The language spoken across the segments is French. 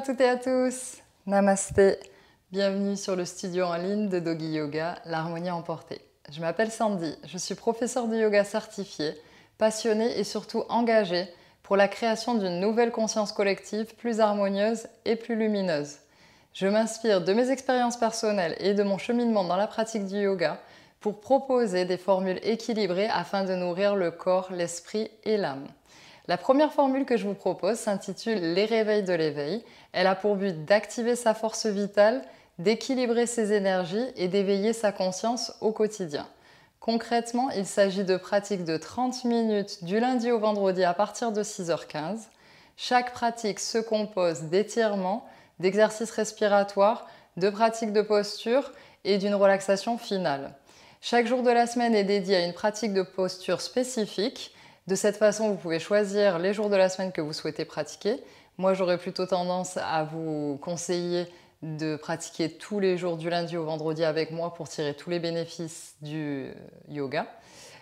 toutes et à tous, Namasté, bienvenue sur le studio en ligne de Doggy Yoga, l'harmonie emportée. Je m'appelle Sandy, je suis professeure de yoga certifiée, passionnée et surtout engagée pour la création d'une nouvelle conscience collective plus harmonieuse et plus lumineuse. Je m'inspire de mes expériences personnelles et de mon cheminement dans la pratique du yoga pour proposer des formules équilibrées afin de nourrir le corps, l'esprit et l'âme. La première formule que je vous propose s'intitule « Les réveils de l'éveil ». Elle a pour but d'activer sa force vitale, d'équilibrer ses énergies et d'éveiller sa conscience au quotidien. Concrètement, il s'agit de pratiques de 30 minutes du lundi au vendredi à partir de 6h15. Chaque pratique se compose d'étirements, d'exercices respiratoires, de pratiques de posture et d'une relaxation finale. Chaque jour de la semaine est dédié à une pratique de posture spécifique. De cette façon, vous pouvez choisir les jours de la semaine que vous souhaitez pratiquer. Moi, j'aurais plutôt tendance à vous conseiller de pratiquer tous les jours du lundi au vendredi avec moi pour tirer tous les bénéfices du yoga.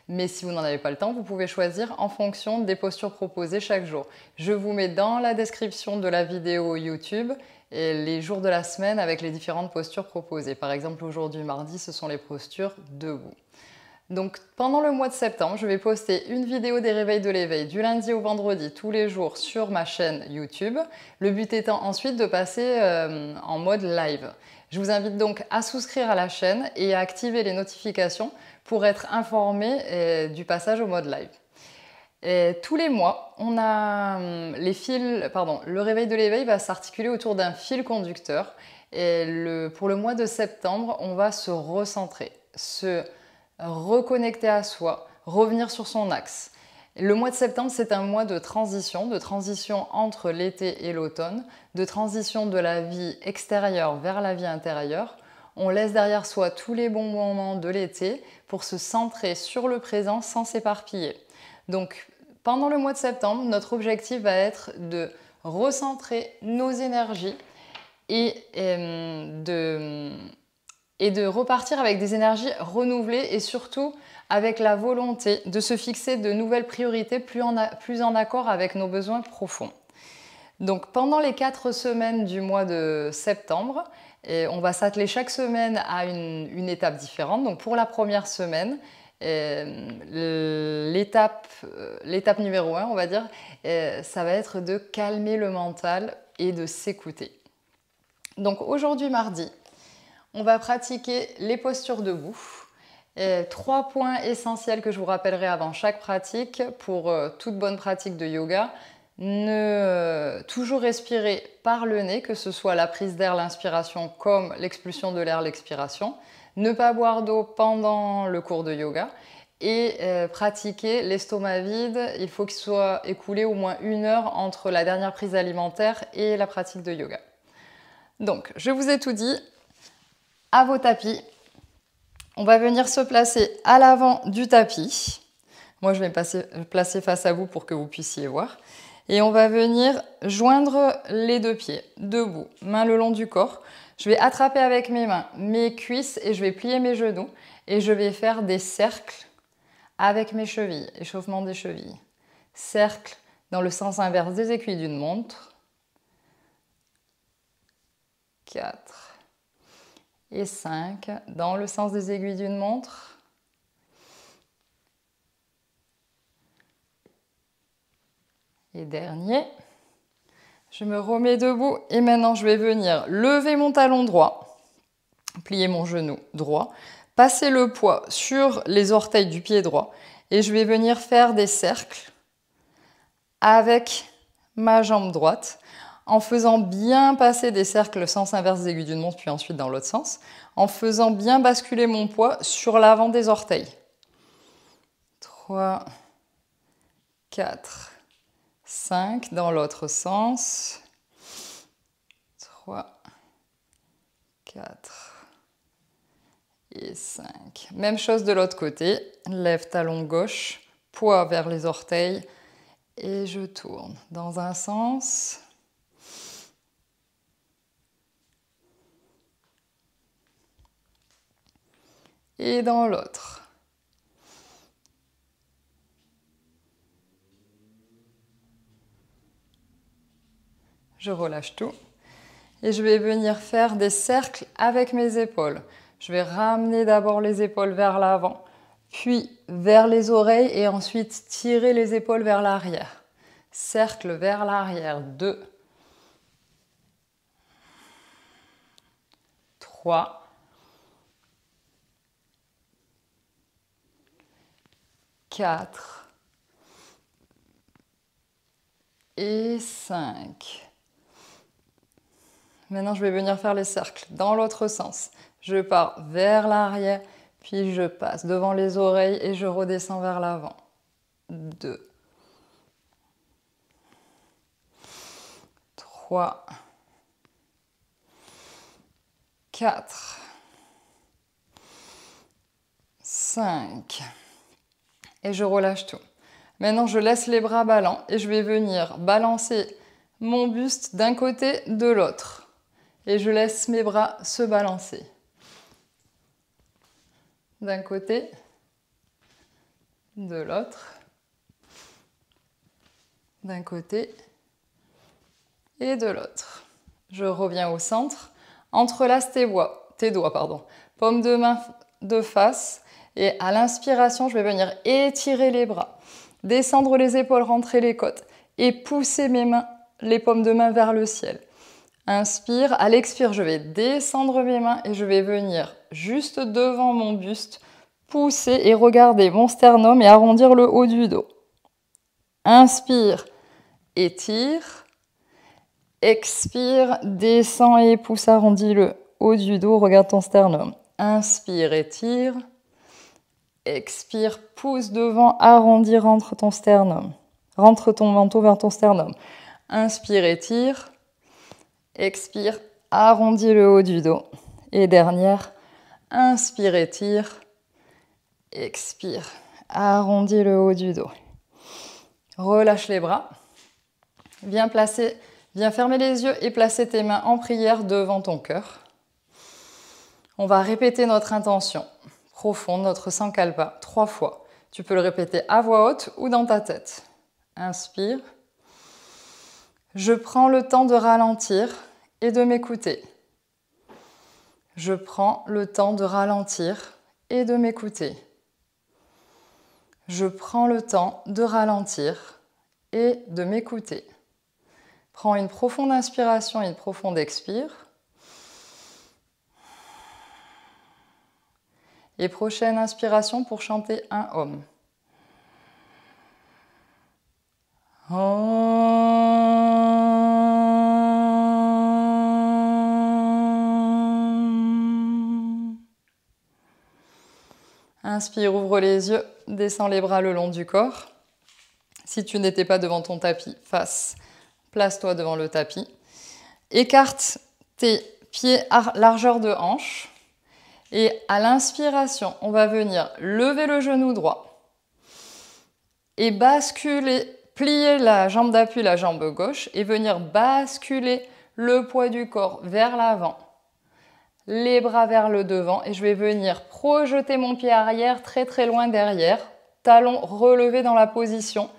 Mais si vous n'en avez pas le temps, vous pouvez choisir en fonction des postures proposées chaque jour. Je vous mets dans la description de la vidéo YouTube les jours de la semaine avec les différentes postures proposées. Par exemple, aujourd'hui, mardi, ce sont les postures debout. Donc pendant le mois de septembre, je vais poster une vidéo des réveils de l'éveil du lundi au vendredi tous les jours sur ma chaîne YouTube. Le but étant ensuite de passer en mode live. Je vous invite donc à souscrire à la chaîne et à activer les notifications pour être informé du passage au mode live. Et tous les mois, on a le réveil de l'éveil va s'articuler autour d'un fil conducteur. Et pour le mois de septembre, on va se recentrer, se reconnecter à soi, revenir sur son axe. Le mois de septembre, c'est un mois de transition entre l'été et l'automne, de transition de la vie extérieure vers la vie intérieure. On laisse derrière soi tous les bons moments de l'été pour se centrer sur le présent sans s'éparpiller. Donc, pendant le mois de septembre, notre objectif va être de recentrer nos énergies et de repartir avec des énergies renouvelées et surtout avec la volonté de se fixer de nouvelles priorités plus en accord avec nos besoins profonds. Donc pendant les 4 semaines du mois de septembre, on va s'atteler chaque semaine à une étape différente. Donc pour la première semaine, l'étape numéro 1, on va dire, ça va être de calmer le mental et de s'écouter. Donc aujourd'hui mardi, on va pratiquer les postures debout. 3 points essentiels que je vous rappellerai avant chaque pratique pour toute bonne pratique de yoga. Toujours respirer par le nez, que ce soit la prise d'air, l'inspiration, comme l'expulsion de l'air, l'expiration. Ne pas boire d'eau pendant le cours de yoga. Et pratiquer l'estomac vide. Il faut qu'il soit écoulé au moins 1 heure entre la dernière prise alimentaire et la pratique de yoga. Donc, je vous ai tout dit. À vos tapis, on va venir se placer à l'avant du tapis. Moi, je vais me placer face à vous pour que vous puissiez voir. Et on va venir joindre les 2 pieds, debout, mains le long du corps. Je vais attraper avec mes mains mes cuisses et je vais plier mes genoux. Et je vais faire des cercles avec mes chevilles, échauffement des chevilles. Cercle dans le sens inverse des aiguilles d'une montre. 4. Et 5, dans le sens des aiguilles d'une montre. Et dernier, je me remets debout et maintenant je vais venir lever mon talon droit, plier mon genou droit, passer le poids sur les orteils du pied droit et je vais venir faire des cercles avec ma jambe droite, en faisant bien passer des cercles sens inverse des aiguilles d'une montre, puis ensuite dans l'autre sens, en faisant bien basculer mon poids sur l'avant des orteils. 3, 4, 5, dans l'autre sens. 3, 4 et 5. Même chose de l'autre côté, lève talon gauche, poids vers les orteils, et je tourne dans un sens. Et dans l'autre. Je relâche tout. Et je vais venir faire des cercles avec mes épaules. Je vais ramener d'abord les épaules vers l'avant, puis vers les oreilles et ensuite tirer les épaules vers l'arrière. Cercle vers l'arrière. 2, 3, 4 et 5. Maintenant, je vais venir faire les cercles dans l'autre sens. Je pars vers l'arrière, puis je passe devant les oreilles et je redescends vers l'avant. 2, 3, 4, 5. Et je relâche tout. Maintenant, je laisse les bras ballants et je vais venir balancer mon buste d'un côté, de l'autre. Et je laisse mes bras se balancer. D'un côté, de l'autre. D'un côté et de l'autre. Je reviens au centre. Entrelace tes doigts. Paume de main de face. Et à l'inspiration, je vais venir étirer les bras. Descendre les épaules, rentrer les côtes. Et pousser mes mains, les paumes de main vers le ciel. Inspire, à l'expire, je vais descendre mes mains et je vais venir juste devant mon buste, pousser et regarder mon sternum et arrondir le haut du dos. Inspire, étire. Expire, descends et pousse, arrondis le haut du dos, regarde ton sternum. Inspire, étire. Expire, pousse devant, arrondis, rentre ton sternum. Rentre ton manteau vers ton sternum. Inspire, étire. Expire, arrondis le haut du dos. Et dernière, inspire, étire. Expire, arrondis le haut du dos. Relâche les bras. Viens fermer les yeux et placer tes mains en prière devant ton cœur. On va répéter notre intention profonde, notre Sankalpa, 3 fois. Tu peux le répéter à voix haute ou dans ta tête. Inspire. Je prends le temps de ralentir et de m'écouter. Je prends le temps de ralentir et de m'écouter. Je prends le temps de ralentir et de m'écouter. Prends une profonde inspiration et une profonde expire. Et prochaine inspiration pour chanter un Om. Inspire, ouvre les yeux, descends les bras le long du corps. Si tu n'étais pas devant ton tapis, place-toi devant le tapis. Écarte tes pieds à largeur de hanche. Et à l'inspiration, on va venir lever le genou droit et basculer, plier la jambe d'appui, la jambe gauche, et venir basculer le poids du corps vers l'avant. Les bras vers le devant et je vais venir projeter mon pied arrière très très loin derrière. Talons relevés dans la position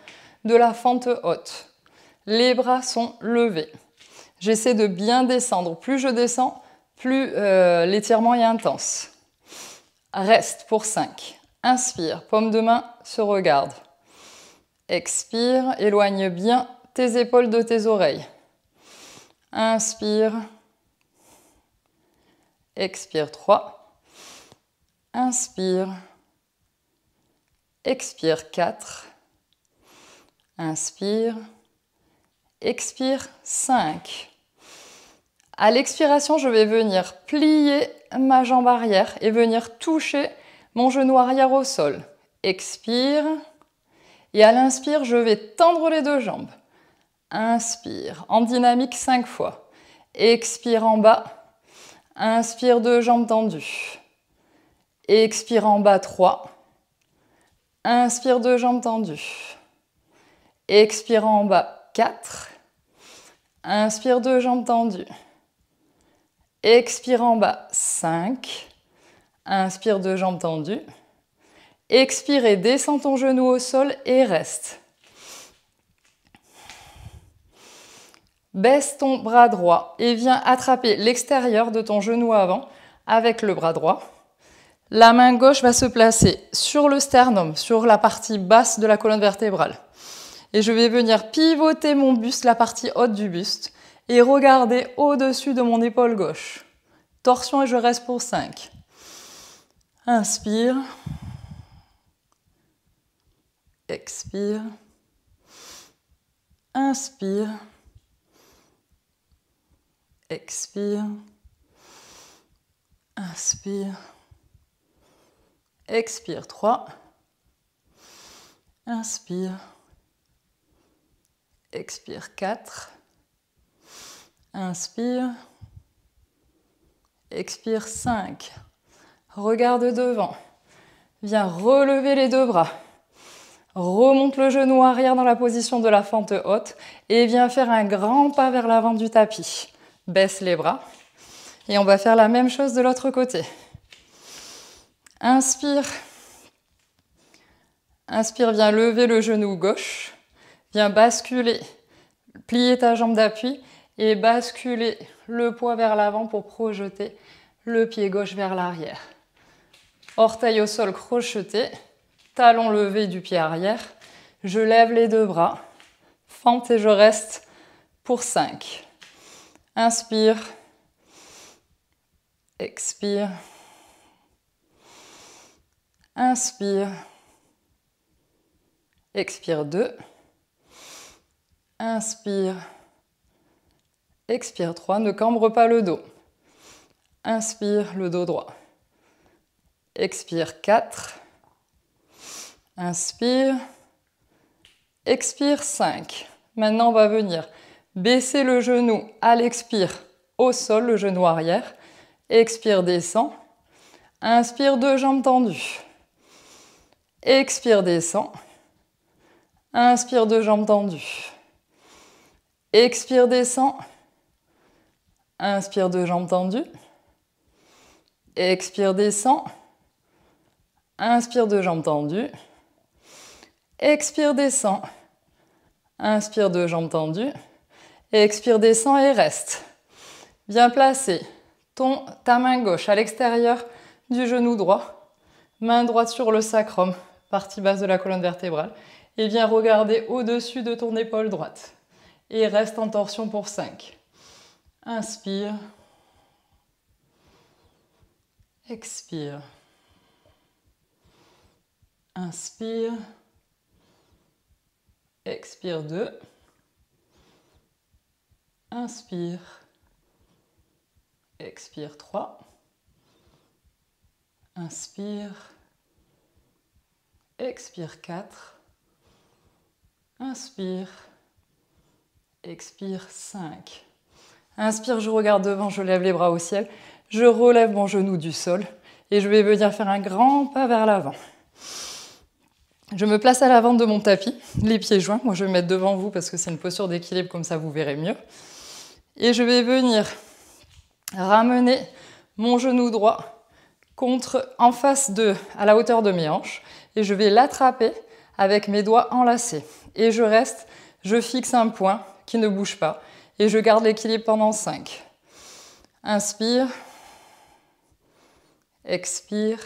de la fente haute. Les bras sont levés. J'essaie de bien descendre. Plus je descends, plus l'étirement est intense. Reste pour 5. Inspire, paume de main se regarde. Expire, éloigne bien tes épaules de tes oreilles. Inspire. Expire 3. Inspire. Expire 4. Inspire. Expire 5. À l'expiration, je vais venir plier ma jambe arrière et venir toucher mon genou arrière au sol. Expire. Et à l'inspire, je vais tendre les deux jambes. Inspire. En dynamique 5 fois. Expire en bas. Inspire, deux jambes tendues. Expire en bas 3. Inspire, deux jambes tendues. Expire en bas 4. Inspire, deux jambes tendues. Expire en bas 5. Inspire, deux jambes tendues. Expire et descends ton genou au sol et reste. Baisse ton bras droit et viens attraper l'extérieur de ton genou avant avec le bras droit. La main gauche va se placer sur le sternum, sur la partie basse de la colonne vertébrale. Et je vais venir pivoter mon buste, la partie haute du buste, et regarder au-dessus de mon épaule gauche. Torsion et je reste pour 5. Inspire. Expire. Inspire. Expire. Inspire. Expire. 3. Inspire. Expire. 4. Inspire. Expire. 5. Regarde devant. Viens relever les deux bras. Remonte le genou arrière dans la position de la fente haute et viens faire un grand pas vers l'avant du tapis. Baisse les bras. Et on va faire la même chose de l'autre côté. Inspire. Inspire, viens lever le genou gauche. Viens basculer, plier ta jambe d'appui et basculer le poids vers l'avant pour projeter le pied gauche vers l'arrière. Orteil au sol crocheté, talon levé du pied arrière. Je lève les deux bras, fente et je reste pour 5. Inspire. Expire. Inspire. Expire 2. Inspire. Expire 3. Ne cambre pas le dos. Inspire, le dos droit. Expire 4. Inspire. Expire 5. Maintenant, on va venir baisser le genou à l'expire au sol, le genou arrière. Expire, descend. Inspire, deux jambes tendues. Expire, descend. Inspire, deux jambes tendues. Expire, descend. Inspire, deux jambes tendues. Expire, descend. Inspire, deux jambes tendues. Expire, descend. Inspire, deux jambes tendues. Expire, descend et reste. Viens placer ta main gauche à l'extérieur du genou droit. Main droite sur le sacrum, partie basse de la colonne vertébrale. Et viens regarder au-dessus de ton épaule droite. Et reste en torsion pour 5. Inspire. Expire. Inspire. Expire 2. Inspire. Expire 3. Inspire. Expire 4. Inspire. Expire 5. Inspire, je regarde devant, je lève les bras au ciel. Je relève mon genou du sol et je vais venir faire un grand pas vers l'avant. Je me place à l'avant de mon tapis, les pieds joints. Moi, je vais me mettre devant vous parce que c'est une posture d'équilibre, comme ça vous verrez mieux. Et je vais venir ramener mon genou droit en face à la hauteur de mes hanches. Et je vais l'attraper avec mes doigts enlacés. Et je reste, je fixe un point qui ne bouge pas. Et je garde l'équilibre pendant 5. Inspire. Expire.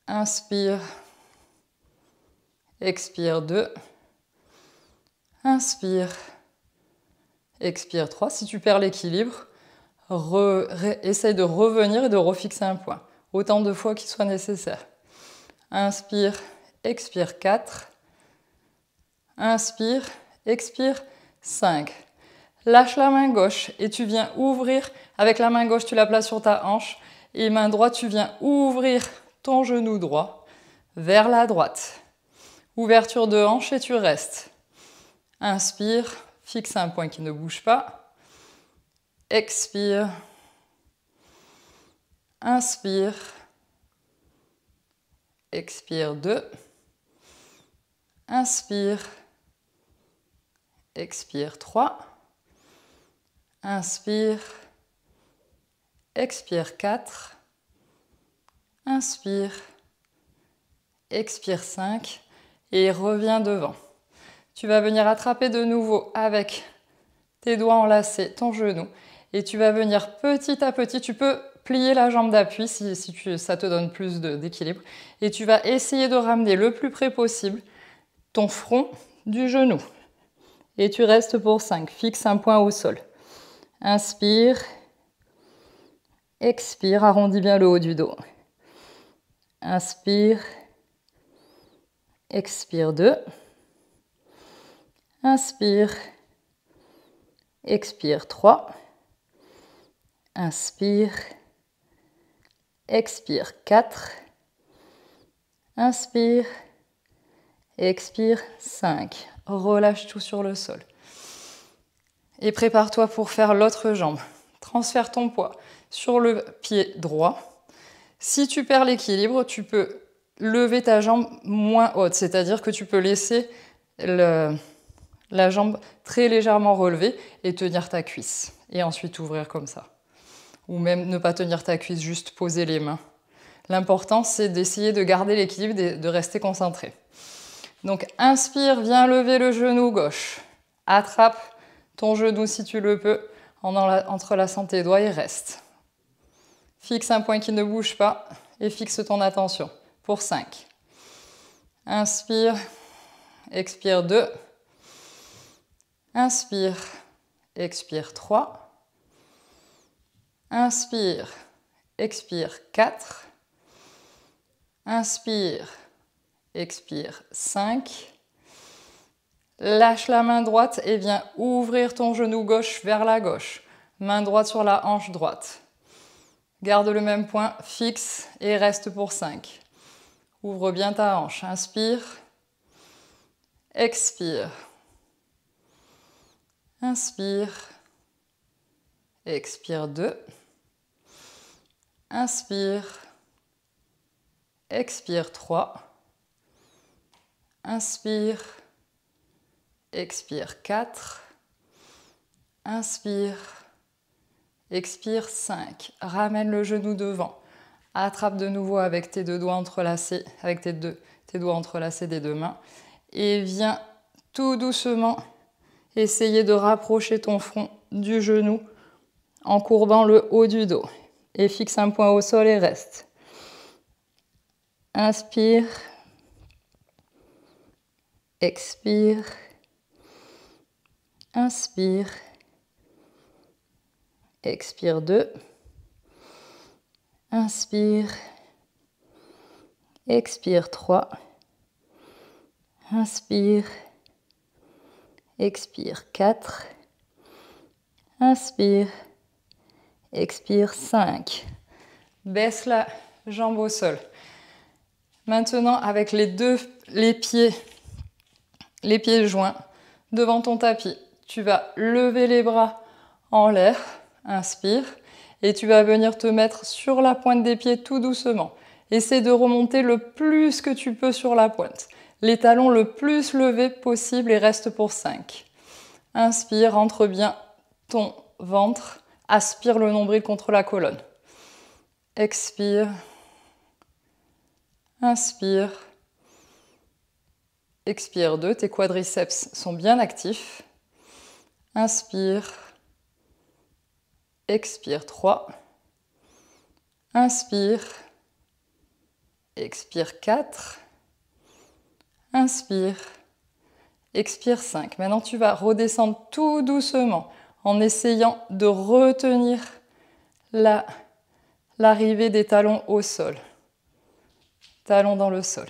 Inspire. Expire 2. Inspire. Expire 3. Si tu perds l'équilibre, essaye de revenir et de refixer un point. Autant de fois qu'il soit nécessaire. Inspire. Expire 4. Inspire. Expire 5. Lâche la main gauche et tu viens ouvrir. Avec la main gauche, tu la places sur ta hanche. Et main droite, tu viens ouvrir ton genou droit vers la droite. Ouverture de hanche et tu restes. Inspire, fixe un point qui ne bouge pas. Expire. Inspire. Expire 2. Inspire. Expire 3. Inspire. Expire 4. Inspire. Expire 5. Et reviens devant. Tu vas venir attraper de nouveau avec tes doigts enlacés, ton genou. Et tu vas venir petit à petit, tu peux plier la jambe d'appui si ça te donne plus d'équilibre. Et tu vas essayer de ramener le plus près possible ton front du genou. Et tu restes pour 5. Fixe un point au sol. Inspire. Expire. Arrondis bien le haut du dos. Inspire. Expire 2. Inspire. Expire 3. Inspire. Expire 4. Inspire. Expire 5. Relâche tout sur le sol. Et prépare-toi pour faire l'autre jambe. Transfère ton poids sur le pied droit. Si tu perds l'équilibre, tu peux lever ta jambe moins haute, c'est-à-dire que tu peux laisser la jambe très légèrement relevée et tenir ta cuisse. Et ensuite ouvrir comme ça. Ou même ne pas tenir ta cuisse, juste poser les mains. L'important, c'est d'essayer de garder l'équilibre et de rester concentré. Donc, inspire, viens lever le genou gauche. Attrape ton genou si tu le peux, entrelaçant tes doigts et reste. Fixe un point qui ne bouge pas et fixe ton attention pour 5. Inspire, expire 2. Inspire, expire 3. Inspire, expire 4. Inspire, expire 5. Lâche la main droite et viens ouvrir ton genou gauche vers la gauche. Main droite sur la hanche droite. Garde le même point, fixe et reste pour 5. Ouvre bien ta hanche. Inspire. Expire. Inspire. Expire 2. Inspire. Expire 3. Inspire. Expire 4. Inspire. Expire 5. Ramène le genou devant. Attrape de nouveau avec tes deux doigts entrelacés, avec tes doigts entrelacés des deux mains. Et viens tout doucement essayer de rapprocher ton front du genou en courbant le haut du dos. Et fixe un point au sol et reste. Inspire. Expire. Inspire. Expire 2. Inspire. Expire 3. Inspire. Expire 4. Inspire. Expire 5. Baisse la jambe au sol. Maintenant, avec les pieds joints devant ton tapis, tu vas lever les bras en l'air. Inspire. Et tu vas venir te mettre sur la pointe des pieds tout doucement. Essaie de remonter le plus que tu peux sur la pointe. Les talons le plus levés possible et reste pour 5. Inspire, rentre bien ton ventre. Aspire le nombril contre la colonne. Expire. Inspire. Expire 2. Tes quadriceps sont bien actifs. Inspire. Expire 3. Inspire. Expire 4. Inspire. Expire 5. Maintenant, tu vas redescendre tout doucement en essayant de retenir l'arrivée des talons au sol. Talons dans le sol.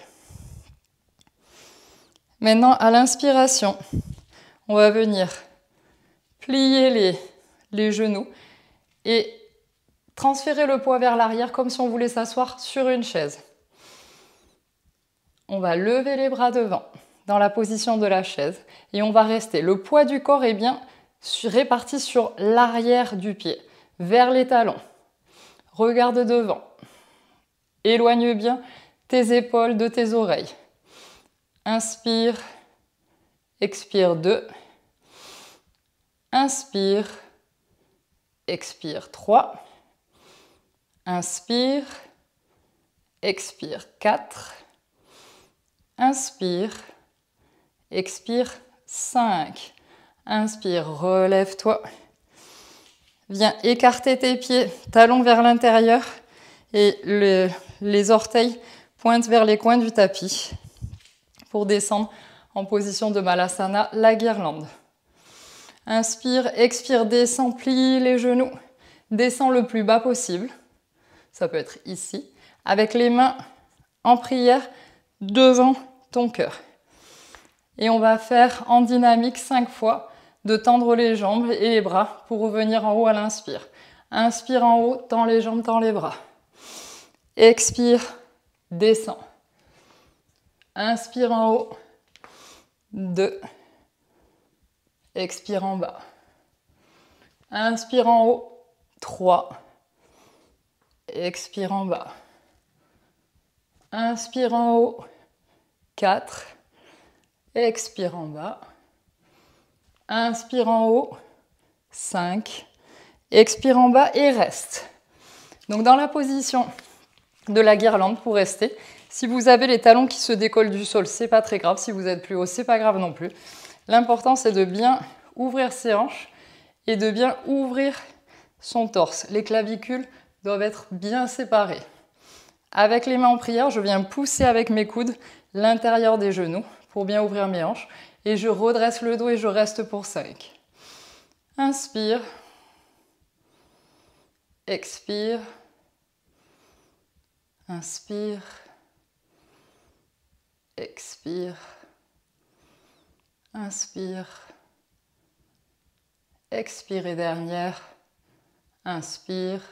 Maintenant, à l'inspiration, on va venir plier les genoux et transférer le poids vers l'arrière comme si on voulait s'asseoir sur une chaise. On va lever les bras devant dans la position de la chaise et on va rester. Le poids du corps est bien réparti sur l'arrière du pied, vers les talons. Regarde devant. Éloigne bien tes épaules de tes oreilles. Inspire. Expire 2. Inspire. Expire 3. Inspire. Expire 4. Inspire. Expire 5. Inspire, relève-toi. Viens écarter tes pieds, talons vers l'intérieur et les orteils pointent vers les coins du tapis pour descendre en position de Malasana, la guirlande. Inspire, expire, descends, plie les genoux. Descends le plus bas possible. Ça peut être ici, avec les mains en prière devant ton cœur. Et on va faire en dynamique 5 fois de tendre les jambes et les bras pour revenir en haut à l'inspire. Inspire en haut, tends les jambes, tends les bras. Expire, descends. Inspire en haut, 2. Expire en bas. Inspire en haut, 3. Expire en bas. Inspire en haut, 4. Expire en bas. Inspire en haut, 5. Expire en bas et reste. Donc dans la position de la guirlande pour rester, si vous avez les talons qui se décollent du sol, c'est pas très grave. Si vous êtes plus haut, c'est pas grave non plus. L'important c'est de bien ouvrir ses hanches et de bien ouvrir son torse. Les clavicules doivent être bien séparées. Avec les mains en prière, je viens pousser avec mes coudes l'intérieur des genoux pour bien ouvrir mes hanches. Et je redresse le dos et je reste pour 5. Inspire. Expire. Inspire. Expire. Inspire. Expire et dernière. Inspire.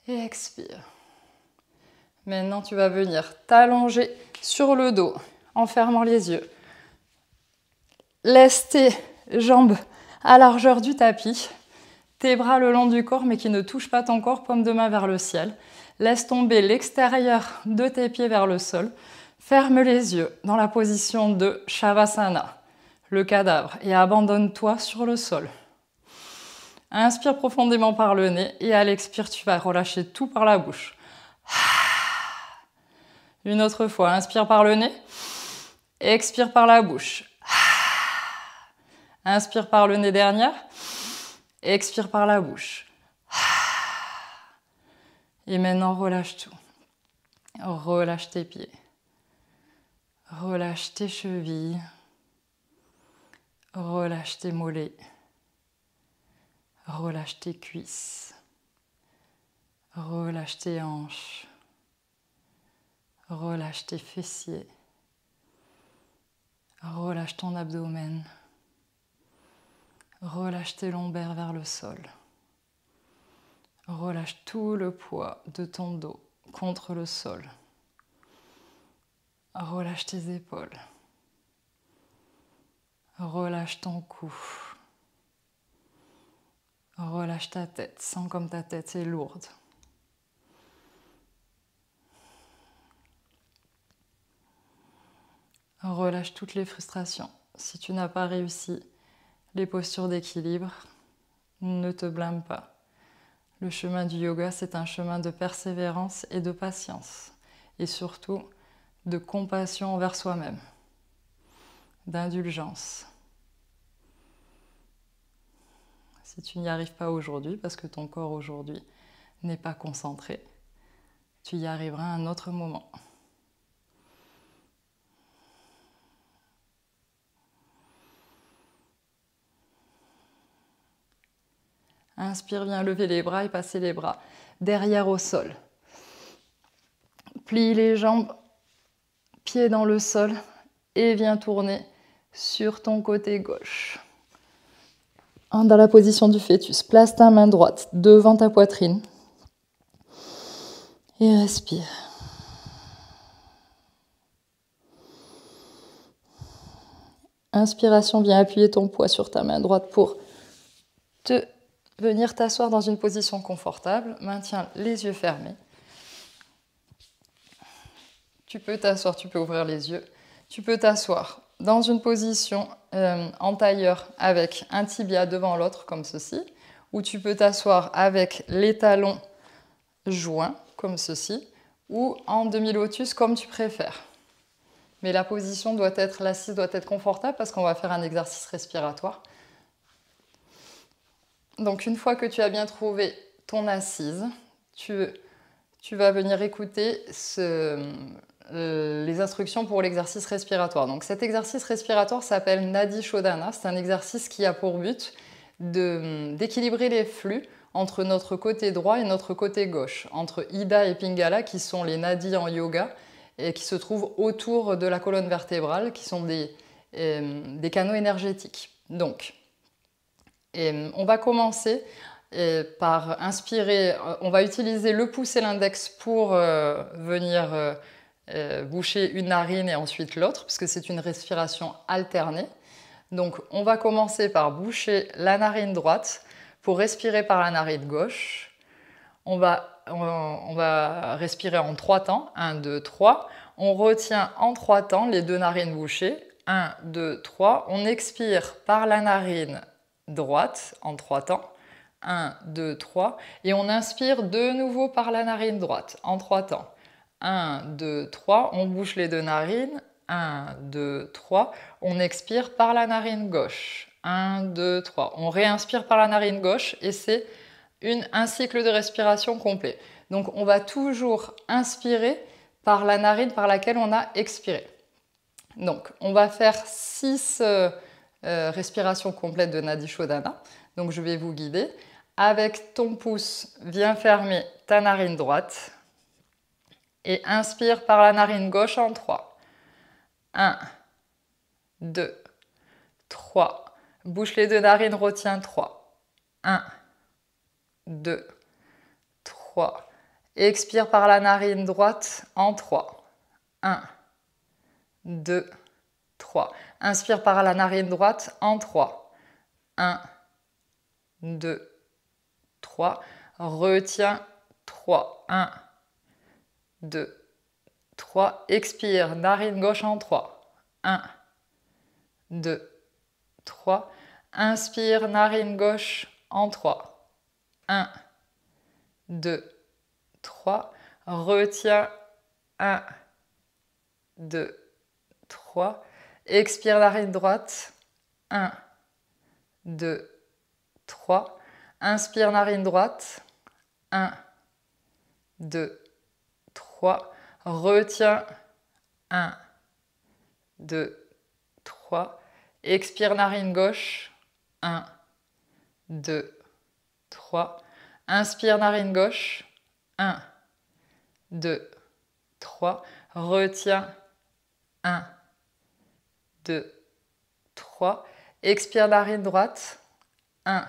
Et expire. Maintenant, tu vas venir t'allonger sur le dos en fermant les yeux. Laisse tes jambes à largeur du tapis, tes bras le long du corps mais qui ne touchent pas ton corps, paume de main vers le ciel. Laisse tomber l'extérieur de tes pieds vers le sol. Ferme les yeux dans la position de Shavasana, le cadavre, et abandonne-toi sur le sol. Inspire profondément par le nez et à l'expire, tu vas relâcher tout par la bouche. Une autre fois, inspire par le nez, expire par la bouche. Inspire par le nez dernière, expire par la bouche. Et maintenant, relâche tout. Relâche tes pieds. Relâche tes chevilles. Relâche tes mollets. Relâche tes cuisses. Relâche tes hanches. Relâche tes fessiers. Relâche ton abdomen. Relâche tes lombaires vers le sol. Relâche tout le poids de ton dos contre le sol. Relâche tes épaules. Relâche ton cou. Relâche ta tête, sens comme ta tête est lourde. Relâche toutes les frustrations. Si tu n'as pas réussi les postures d'équilibre, ne te blâme pas. Le chemin du yoga, c'est un chemin de persévérance et de patience. Et surtout, de compassion envers soi-même. D'indulgence. Si tu n'y arrives pas aujourd'hui, parce que ton corps aujourd'hui n'est pas concentré, tu y arriveras à un autre moment. Inspire, viens lever les bras et passer les bras derrière au sol. Plie les jambes, pieds dans le sol et viens tourner sur ton côté gauche. Dans la position du fœtus, place ta main droite devant ta poitrine et respire. Inspiration, viens appuyer ton poids sur ta main droite pour venir t'asseoir dans une position confortable. Maintiens les yeux fermés. Tu peux t'asseoir, tu peux ouvrir les yeux. Tu peux t'asseoir dans une position en tailleur avec un tibia devant l'autre comme ceci, ou tu peux t'asseoir avec les talons joints comme ceci, ou en demi-lotus comme tu préfères. mais la position doit être, l'assise doit être confortable parce qu'on va faire un exercice respiratoire. Donc une fois que tu as bien trouvé ton assise, tu vas venir écouter les instructions pour l'exercice respiratoire. Donc cet exercice respiratoire s'appelle Nadi Shodhana. C'est un exercice qui a pour but d'équilibrer les flux entre notre côté droit et notre côté gauche, entre Ida et Pingala qui sont les nadis en yoga et qui se trouvent autour de la colonne vertébrale, qui sont des canaux énergétiques. Donc, on va commencer par inspirer, on va utiliser le pouce et l'index pour venir boucher une narine et ensuite l'autre, parce que c'est une respiration alternée. Donc on va commencer par boucher la narine droite pour respirer par la narine gauche. On va respirer en 3 temps, 1, 2, 3. On retient en 3 temps les 2 narines bouchées, 1, 2, 3. On expire par la narine droite en 3 temps, 1, 2, 3. Et on inspire de nouveau par la narine droite en 3 temps, 1, 2, 3. On bouche les 2 narines, 1, 2, 3. On expire par la narine gauche, 1, 2, 3. On réinspire par la narine gauche et c'est un cycle de respiration complet. Donc on va toujours inspirer par la narine par laquelle on a expiré. Donc on va faire 6 respirations complètes de Nadi Shodhana. Donc je vais vous guider. Avec ton pouce, viens fermer ta narine droite et inspire par la narine gauche en 3. 1, 2, 3. Bouche les 2 narines, retiens 3. 1, 2, 3. Expire par la narine droite en 3. 1, 2, 3. Inspire par la narine droite en 3. 1, 2, 3. Retiens 3. 1, 2, 3. Expire, narine gauche en 3. 1, 2, 3. Inspire, narine gauche en 3. 1, 2, 3. Retiens 1, 2, 3. Expire, narine droite. 1, 2, 3. Inspire, narine droite. 1, 2, 3. Retiens 1, 2, 3. Expire, narine gauche. 1, 2, 3. Inspire, narine gauche. 1, 2, 3. Retiens 1, 2, 3. Expire, narine droite. 1,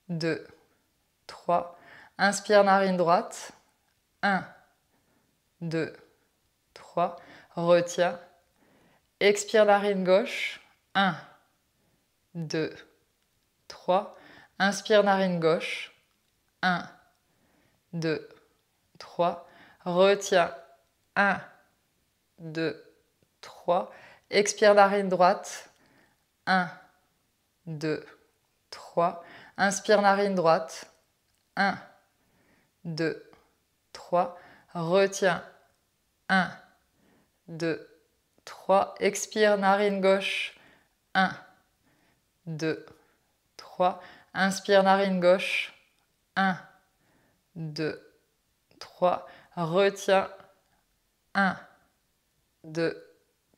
2, 3. Inspire, narine droite. 1, 2, 3. Retiens. Expire, narine gauche. 1, 2, 3. Inspire, narine gauche. 1, 2, 3. Retiens. 1, 2, 3. Expire, narine droite. 1, 2, 3. Inspire, narine droite. 1, 2, 3. Retiens. 1, 2, 3. Expire, narine gauche. 1, 2, 3. Inspire, narine gauche. 1, 2, 3. Retiens. 1, 2,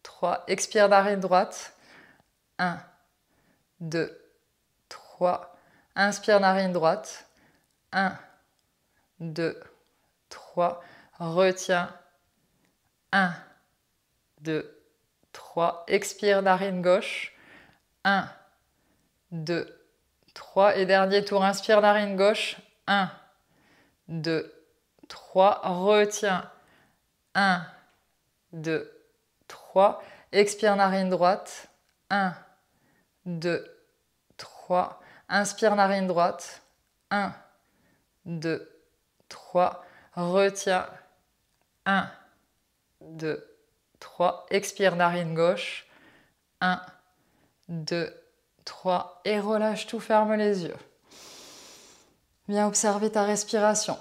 3. Expire, narine droite. 1, 2, 3. Inspire, narine droite. 1, 2, 3. Retiens. 1, 2, 3. Expire, narine gauche. 1, 2, 3. Et dernier tour. Inspire, narine gauche. 1, 2, 3. Retiens. 1, 2, 3. Expire, narine droite. 1, 2, 3. Inspire, narine droite. 1, 2, 3. Retiens. 1, 2, 3. Expire, narine gauche. 1, 2, 3. Et relâche tout, ferme les yeux. Viens observer ta respiration.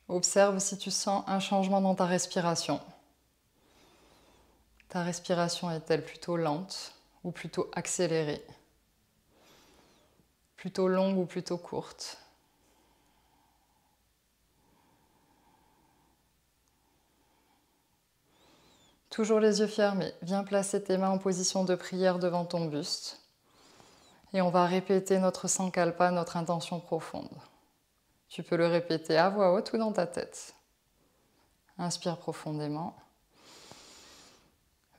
Observe si tu sens un changement dans ta respiration. Ta respiration est-elle plutôt lente ou plutôt accélérée? Plutôt longue ou plutôt courte? Toujours les yeux fermés, viens placer tes mains en position de prière devant ton buste. Et on va répéter notre sankalpa, notre intention profonde. Tu peux le répéter à voix haute ou dans ta tête. Inspire profondément.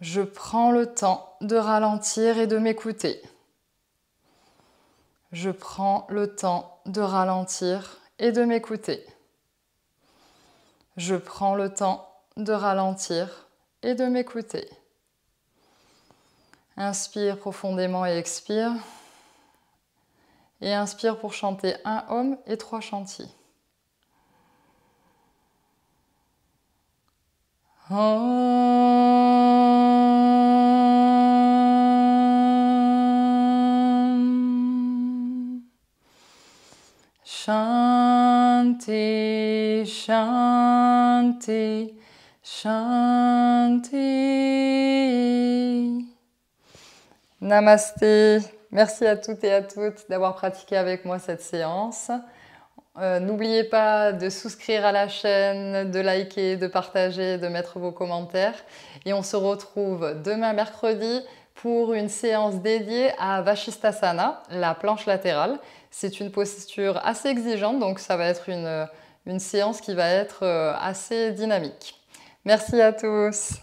Je prends le temps de ralentir et de m'écouter. Je prends le temps de ralentir et de m'écouter. Je prends le temps de ralentir et de m'écouter. Inspire profondément et expire. Et inspire pour chanter un Om et 3 Shanti. Om. Shanti, Shanti, Shanti. Namasté. Merci à toutes et à toutes d'avoir pratiqué avec moi cette séance. N'oubliez pas de souscrire à la chaîne, de liker, de partager, de mettre vos commentaires. Et on se retrouve demain mercredi pour une séance dédiée à Vashisthasana, la planche latérale. C'est une posture assez exigeante, donc ça va être une séance qui va être assez dynamique. Merci à tous.